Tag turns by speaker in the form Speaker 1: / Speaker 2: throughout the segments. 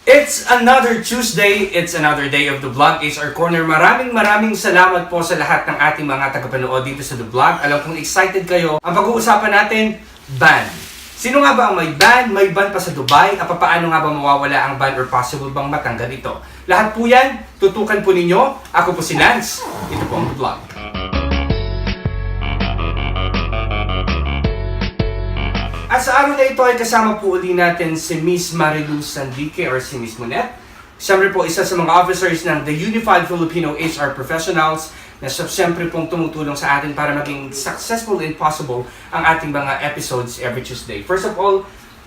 Speaker 1: It's another Tuesday, it's another day of DuBlog HR Corner. Maraming salamat po sa lahat ng ating mga tagapanood dito sa DuBlog. Alam kong excited kayo. Ang pag-uusapan natin, ban. Sino nga ba ang may ban? May ban pa sa Dubai? At paano nga ba mawawala ang ban or possible bang matanggal ito? Lahat po yan, tutukan po ninyo. Ako po si Lance. Ito po ang DuBlog. At sa araw na ito ay kasama po uli natin si Miss Marilu Sandique or si Miss Monet. Siyempre po isa sa mga officers ng The Unified Filipino HR Professionals na siyempre pong tumutulong sa atin para maging successful and possible ang ating mga episodes every Tuesday. First of all,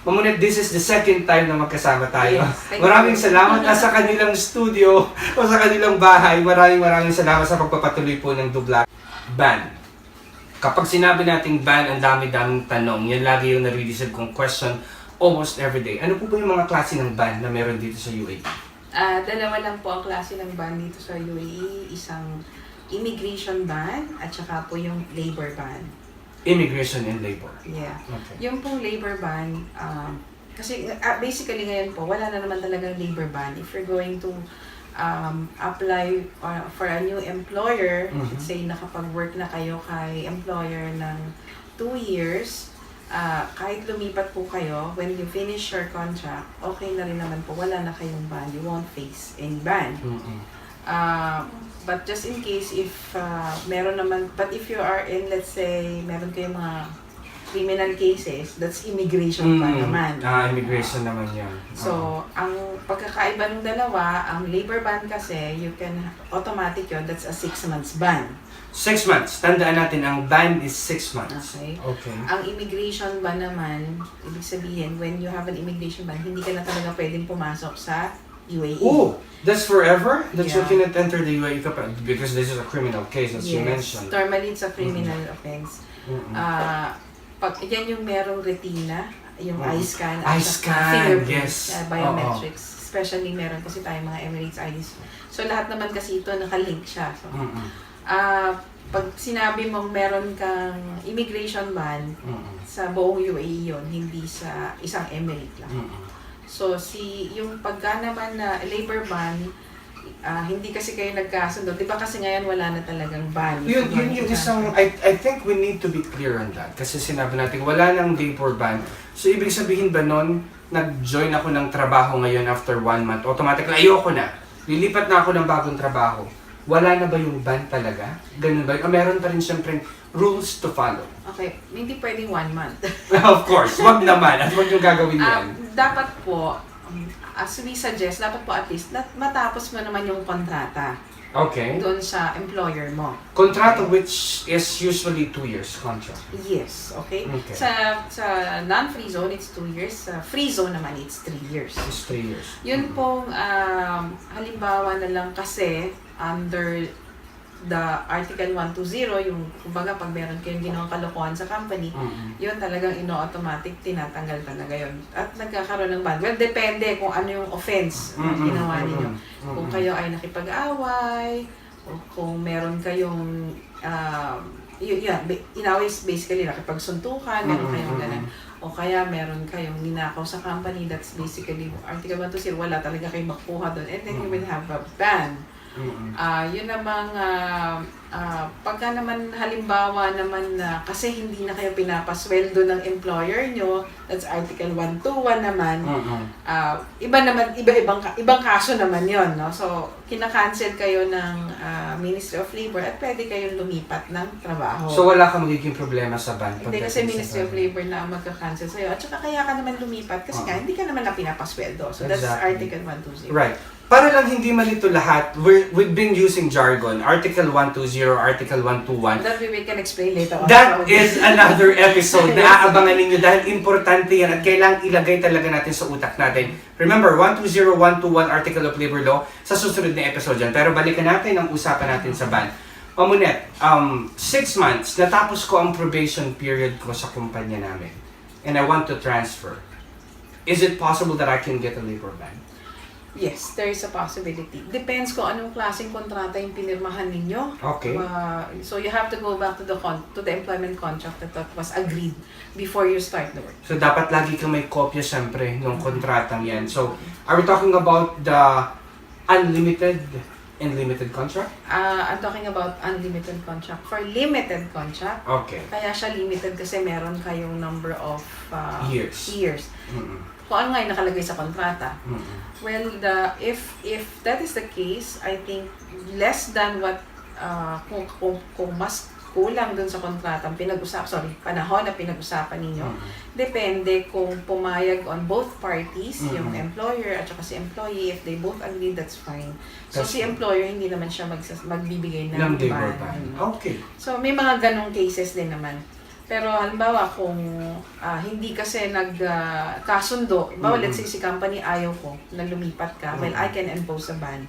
Speaker 1: Mamunet, this is the second time na magkasama tayo.
Speaker 2: Yes,
Speaker 1: maraming salamat na sa kanilang studio o sa kanilang bahay. Maraming salamat sa pagpapatuloy po ng DuBlog Ban. Kapag sinabi nating ban, ang dami-daming tanong. Yan lagi yung nare-receive kong question almost every day. Ano po ba yung mga klase ng ban na meron dito sa UAE?
Speaker 2: Dalawa lang po ang klase ng ban dito sa UAE. Isang immigration ban at saka po yung labor ban.
Speaker 1: Immigration and labor.
Speaker 2: Yeah.
Speaker 1: Okay.
Speaker 2: Yung pong labor ban, kasi basically ngayon po, wala na naman talagang labor ban. If you're going to apply for a new employer, let's say nakapag-work na kayo kay employer ng 2 years, kahit lumipat po kayo, when you finish your contract, okay na rin naman po, wala na kayong ban, you won't face any ban. But just in case if meron naman, but if you are in, let's say, meron kayong mga criminal cases, that's immigration ban naman.
Speaker 1: Immigration naman yan.
Speaker 2: So, ang pagkakaiba ng dalawa, ang labor ban kasi, you can, automatic yun, that's a 6 months ban.
Speaker 1: 6 months. Tandaan natin, ang ban is 6 months.
Speaker 2: Okay. Ang immigration ban naman, ibig sabihin, when you have an immigration ban, hindi ka na talaga pwedeng pumasok sa UAE.
Speaker 1: Oh, that's forever? That's
Speaker 2: Yeah.
Speaker 1: you cannot enter the UAE because this is a criminal case, as you mentioned.
Speaker 2: Normally it's a criminal offense. Pag yan yung merong retina, yung eye scan,
Speaker 1: Eye
Speaker 2: at
Speaker 1: scan,
Speaker 2: fingerprints,
Speaker 1: yes.
Speaker 2: biometrics, especially meron kasi tayong mga Emirates IDs. So lahat naman kasi ito nakalink siya. So, pag sinabi mong meron kang immigration ban, sa buong UAE yun, hindi sa isang Emirate lang. So yung pagka naman na labor ban, hindi kasi kayo nagkasundo. Di ba kasi ngayon wala na talagang ban?
Speaker 1: Yun yung isang, I think we need to be clear on that. Kasi sinabi natin, wala nang labor ban. So, ibig sabihin ba nun, nag-join ako ng trabaho ngayon after 1 month, automatically, ayoko na. Lilipat na ako ng bagong trabaho. Wala na ba yung ban talaga? Ganun ba? Meron pa rin siyempre rules to follow.
Speaker 2: Okay, hindi pwedeng 1 month.
Speaker 1: Of course, wag naman. At wag yung gagawin yan.
Speaker 2: Dapat po, as we suggest, dapat po at least matapos mo naman yung kontrata.
Speaker 1: Okay.
Speaker 2: Doon sa employer mo.
Speaker 1: Kontrata which is usually 2 years contract.
Speaker 2: Yes, okay?
Speaker 1: Okay.
Speaker 2: Sa non-free zone, it's 2 years. Sa free zone naman, it's 3 years.
Speaker 1: It's 3 years.
Speaker 2: Yun pong halimbawa na lang kasi under the Article 120, yung kumbaga pag meron kayong ginawang kalokohan sa company, yun talagang ino-automatic, tinatanggal talaga yun. At nagkakaroon ng ban. Well, depende kung ano yung offense na ginawa ninyo. Kung kayo ay nakipag-away, o kung meron kayong, inaway basically nakipagsuntukan, meron kayong ganun. O kaya meron kayong ninakaw sa company, that's basically Article 120, wala talaga kayong makuha doon. And then you will have a ban. Yun namang pagka naman halimbawa naman na kasi hindi na kayo pinapasweldo ng employer nyo, that's Article 121 naman. Ibang kaso naman yon, no? So kina-cancel kayo ng Ministry of Labor at pwede kayong lumipat ng trabaho.
Speaker 1: So wala kang magiging problema sa ban?
Speaker 2: Hindi kasi Ministry of Labor na ang magka-cancel sa'yo. At saka kaya ka naman lumipat kasi nga hindi ka naman na pinapasweldo. So that's Article 120.
Speaker 1: Right. Para lang hindi malito lahat, we've been using jargon. Article 120, Article 121.
Speaker 2: That we can explain later on.
Speaker 1: That is another episode na aabangan ninyo dahil importante yan at kailangang ilagay talaga natin sa utak natin. Remember, 120, 121 Article of Labor Law sa susunod na episode yan. Pero balikan natin ang usapan natin sa ban. Mamunet, 6 months, natapos ko ang probation period ko sa kumpanya namin. And I want to transfer. Is it possible that I can get a labor ban?
Speaker 2: Yes, there is a possibility. Depends kung anong klaseng kontrata yung pinirmahan ninyo.
Speaker 1: Okay.
Speaker 2: So you have to go back to the employment contract that was agreed before you start the work.
Speaker 1: So, dapat lagi kang may kopya, syempre, ng kontratang yan. So, are we talking about the unlimited and limited contract?
Speaker 2: I'm talking about unlimited contract. For limited contract,
Speaker 1: Okay.
Speaker 2: kaya siya limited kasi meron kayong number of years.
Speaker 1: Mm-mm.
Speaker 2: Kung ano nga yung nakalagay sa kontrata.
Speaker 1: Mm-mm.
Speaker 2: Well, if that is the case, I think less than what kung mas kulang dun sa kontratang panahon na pinag-usapan ninyo, depende kung pumayag on both parties, yung employer at saka si employee. If they both agree, that's fine. So si employer hindi naman siya magbibigay ng
Speaker 1: labor
Speaker 2: ban.
Speaker 1: ban. Okay.
Speaker 2: So may mga ganong cases din naman. Pero halimbawa kung hindi kasi nagkasundo, let's say si company ayaw ko na lumipat ka, well, I can impose a ban.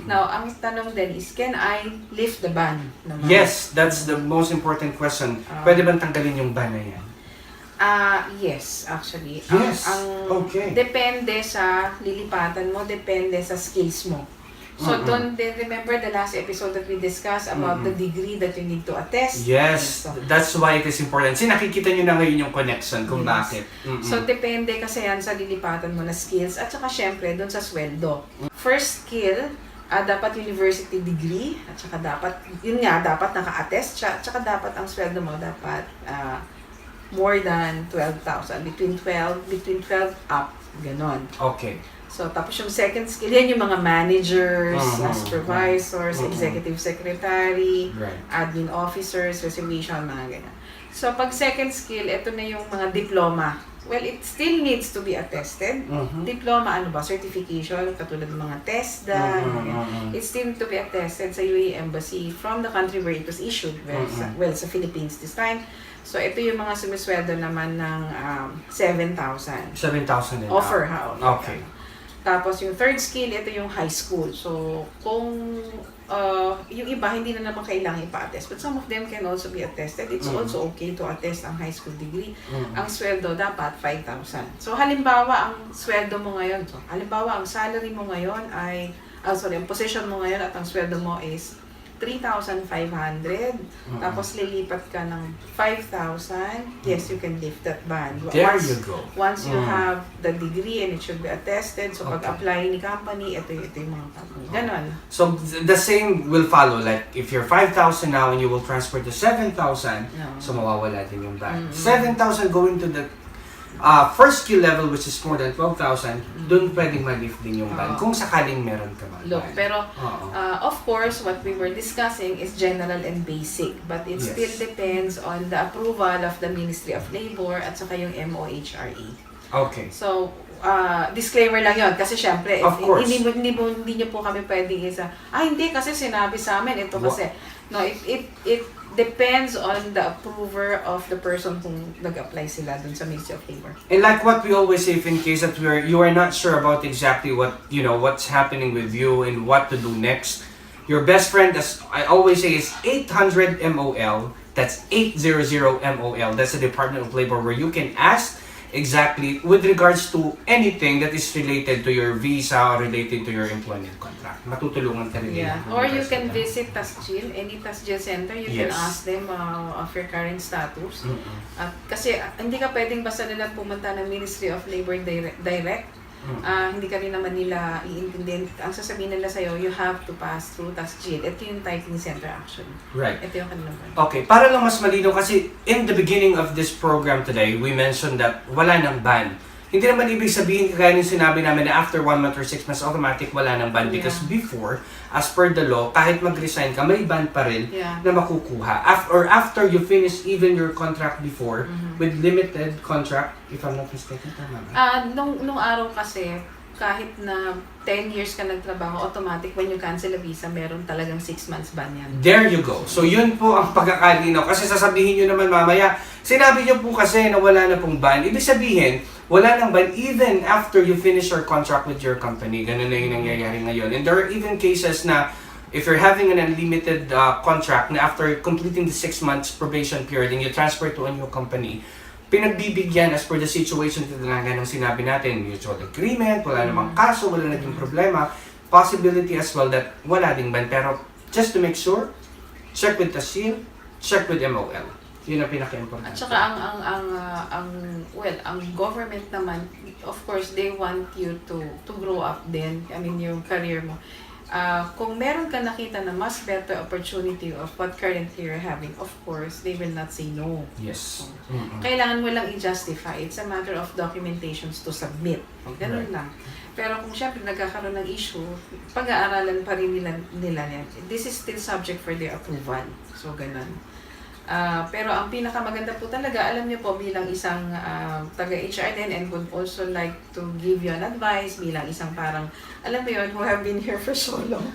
Speaker 2: Now, ang tanong din is, can I lift the ban naman?
Speaker 1: Yes, that's the most important question. Pwede bang tanggalin yung ban na yan?
Speaker 2: Yes, actually.
Speaker 1: Yes, okay.
Speaker 2: Depende sa lilipatan mo, depende sa skills mo. So, don't remember the last episode that we discussed about the degree that you need to attest?
Speaker 1: Yes, that's why it is important. Nakikita nyo na ngayon yung connection kung bakit.
Speaker 2: So, depende kasi yan sa lilipatan mo na skills at saka syempre doon sa sweldo. First skill, dapat university degree at saka dapat naka-attest siya at saka dapat ang sweldo mo dapat more than 12,000, between 12 up, ganon.
Speaker 1: Okay.
Speaker 2: So, tapos yung second skill, yan yung mga managers, supervisors, executive secretary, admin officers, reservation, mga ganyan. So, pag second skill, ito na yung mga diploma. Well, it still needs to be attested. Diploma, ano ba? Certification, katulad ng mga TESDA. It still needs to be attested sa UAE Embassy from the country where it was issued. Well, sa Philippines this time. So, ito yung mga sumisweldo naman ng 7,000.
Speaker 1: 7,000
Speaker 2: Offer,
Speaker 1: Okay.
Speaker 2: Tapos yung third skill, ito yung high school. So, kung yung iba, hindi na naman kailangan ipa-attest. But some of them can also be attested. It's also okay to attest ang high school degree. Ang sweldo dapat 5,000. So, halimbawa, ang sweldo mo ngayon, ang salary mo ngayon ay, ang position mo ngayon at ang sweldo mo is 3,500. Tapos lilipat ka ng 5,000. Yes, you can lift that ban.
Speaker 1: There you go.
Speaker 2: Once you have the degree and it should be attested, so pag-apply ni company, ito yung mga company. Ganon.
Speaker 1: So the same will follow. Like if you're 5,000 now and you will transfer to 7,000, so mawawala din yung ban. 7,000 going to the first skill level, which is more than 12,000, doon pwedeng ma-lift din yung ban kung sakaling meron ka man.
Speaker 2: Look, pero of course, what we were discussing is general and basic, but it still depends on the approval of the Ministry of Labor at saka yung MOHRE.
Speaker 1: Okay.
Speaker 2: So, disclaimer lang yun, kasi syempre, hindi nyo po kami pwedeng hindi kasi sinabi sa amin, ito kasi. No, it depends on the approver of the person kung nag-apply sila dun sa Ministry of Labor.
Speaker 1: And like what we always say, if in case that you are not sure about exactly what's happening with you and what to do next, your best friend, as I always say, is 800 MOL. That's 800 MOL. That's the Department of Labor, where you can ask exactly with regards to anything that is related to your visa or related to your employment contract. Matutulungan talaga.
Speaker 2: Yeah. Or you can visit TASGIL, any TASGIL center. You can ask them of your current status. At kasi hindi ka pwedeng basta nila pumunta ng Ministry of Labor direct. Hindi ka rin naman nila iintindihan. Ang sasabihin nila sa'yo, you have to pass through TASGIL. Ito yung typing center actually.
Speaker 1: Right.
Speaker 2: Ito yung kanilang
Speaker 1: Okay, para lang mas malino kasi in the beginning of this program today, we mentioned that wala nang ban. Hindi naman ibig sabihin kaya yung sinabi namin na after 1 month or 6 months, automatic wala nang ban. Because before, as per the law, kahit mag-resign ka, may ban pa rin na makukuha. After you finish even your contract before, with limited contract, if I'm not mistaken, tama ba?
Speaker 2: Nung araw kasi, kahit na 10 years ka nagtrabaho, automatic when you cancel a visa, meron talagang 6 months ban yan.
Speaker 1: There you go. So yun po ang pagkakalinaw. Kasi sasabihin nyo naman mamaya, sinabi nyo po kasi na wala na pong ban. Ibig sabihin, wala nang ban even after you finish your contract with your company. Ganun na yung nangyayari ngayon. And there are even cases na if you're having an unlimited contract na after completing the 6 months probation period and you transfer to a new company, pinagbibigyan as per the situation talaga ng sinabi natin, mutual agreement, wala namang kaso, wala naging problema, possibility as well that wala ding ban. Pero just to make sure, check with the seal, check with MOL. Yun ang pinaka-importante.
Speaker 2: At saka ang government naman, of course, they want you to grow up din. I mean, yung career mo. Kung meron ka nakita na mas better opportunity of what currently you're having, of course, they will not say no.
Speaker 1: Yes.
Speaker 2: Kailangan mo lang i-justify. It's a matter of documentations to submit. Ganun lang. Pero kung syempre nagkakaroon ng issue, pag-aaralan pa rin nila yan. This is still subject for their approval. So, ganun. Pero ang pinakamaganda po talaga, alam niyo po bilang isang taga-HR din and would also like to give you an advice bilang isang parang, alam mo yun, who have been here for so long.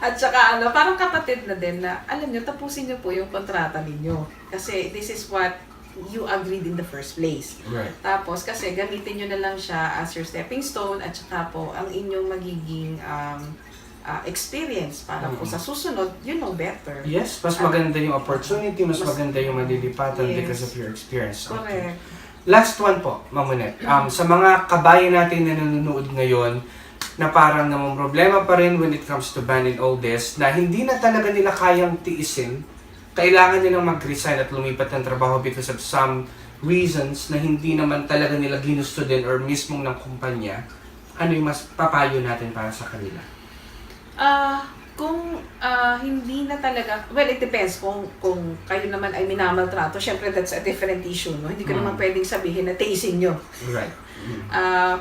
Speaker 2: At saka parang kapatid na din na, alam niyo, tapusin niyo po yung kontrata ninyo. Kasi this is what you agreed in the first place.
Speaker 1: Right.
Speaker 2: Tapos kasi gamitin niyo na lang siya as your stepping stone at saka po ang inyong magiging experience para po sa susunod, you know better.
Speaker 1: Yes, mas maganda yung opportunity, mas maganda yung malilipatan because of your experience.
Speaker 2: Correct.
Speaker 1: Last one po, Ma'am Monet. Sa mga kabayan natin na nanonood ngayon, na parang namang problema pa rin when it comes to ban and all this, na hindi na talaga nila kayang tiisin, kailangan nilang mag-resign at lumipat ng trabaho because of some reasons na hindi naman talaga nila ginusto din or mismong ng kumpanya, ano yung mas papayo natin para sa kanila?
Speaker 2: Kung hindi na talaga, well, it depends kung kayo naman ay minamaltrato, syempre that's a different issue, no? Hindi ko naman pwedeng sabihin na tiisin nyo.
Speaker 1: Right.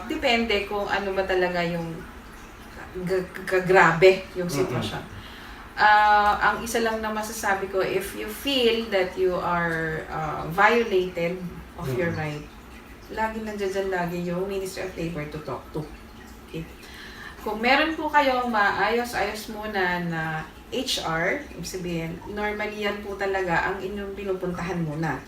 Speaker 2: Depende kung ano ba talaga yung grabe yung sitwasyon. Ang isa lang na masasabi ko, if you feel that you are violated of your right, nandiyan lagi yung Ministry of Labor to talk to. Okay? Kung meron po kayong maayos-ayos muna na HR, ibig sabihin, normally yan po talaga ang inyong pinupuntahan muna.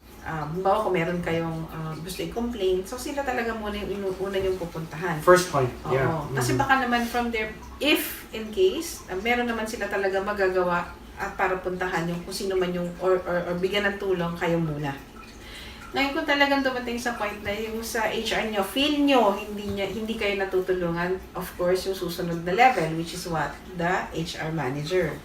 Speaker 2: Bawa kung meron kayong gusto i-complain, so sila talaga muna yung una yung pupuntahan.
Speaker 1: First point, yeah.
Speaker 2: Kasi baka naman from there, if in case, meron naman sila talaga magagawa at para puntahan yung kung sino man yung, or bigyan ng tulong kayo muna. Ngayon kung talagang dumating sa point na yung sa HR nyo, feel nyo, hindi kayo natutulungan, of course, yung susunod na level, which is what? The HR manager.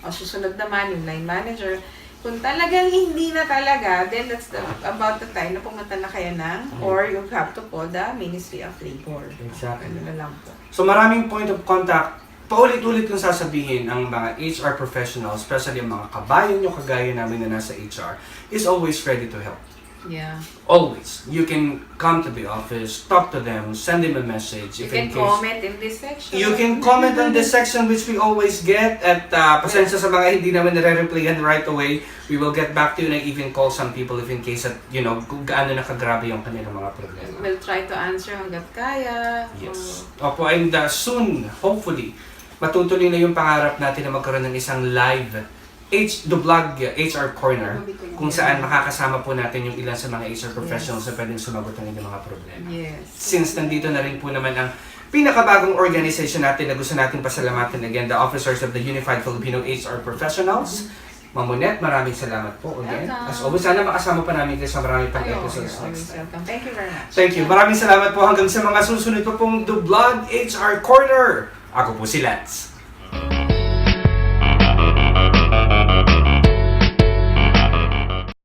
Speaker 2: O susunod naman yung line manager. Kung talagang hindi na talaga, then that's about the time na pumunta na kayo ng, or you have to call the Ministry of Labor.
Speaker 1: Exactly.
Speaker 2: Ano na lang po.
Speaker 1: So maraming point of contact. Paulit-ulit kong sasabihin ang mga HR professionals, especially ang mga kabayan nyo kagaya namin na nasa HR, is always ready to help.
Speaker 2: Yeah.
Speaker 1: Always. You can come to the office, talk to them, send them a message.
Speaker 2: You can comment in this section.
Speaker 1: You can comment on this section which we always get at pasensya sa mga hindi naman nare-replyan right away. We will get back to you and even call some people if in case that, you know, kung gaano nakagrabe yung kanilang mga problema.
Speaker 2: We'll try to answer hanggat kaya.
Speaker 1: Yes. Opo, and soon, hopefully, matutuloy na yung pangarap natin na magkaroon ng isang live DuBlog HR Corner kung saan makakasama po natin yung ilan sa mga HR professionals na pwedeng sumagot ng inyong mga problema.
Speaker 2: Yes.
Speaker 1: Since nandito na rin po naman ang pinakabagong organization natin na gusto natin pasalamatan again, the officers of the Unified Filipino HR Professionals. Ma'am Monet, maraming salamat po again. As always, sana makasama pa namin kayo sa marami pang episodes next time.
Speaker 2: Welcome. Thank you very much.
Speaker 1: Thank you. Maraming salamat po hanggang sa mga susunod pa pong DuBlog HR Corner. Ako po si Lance.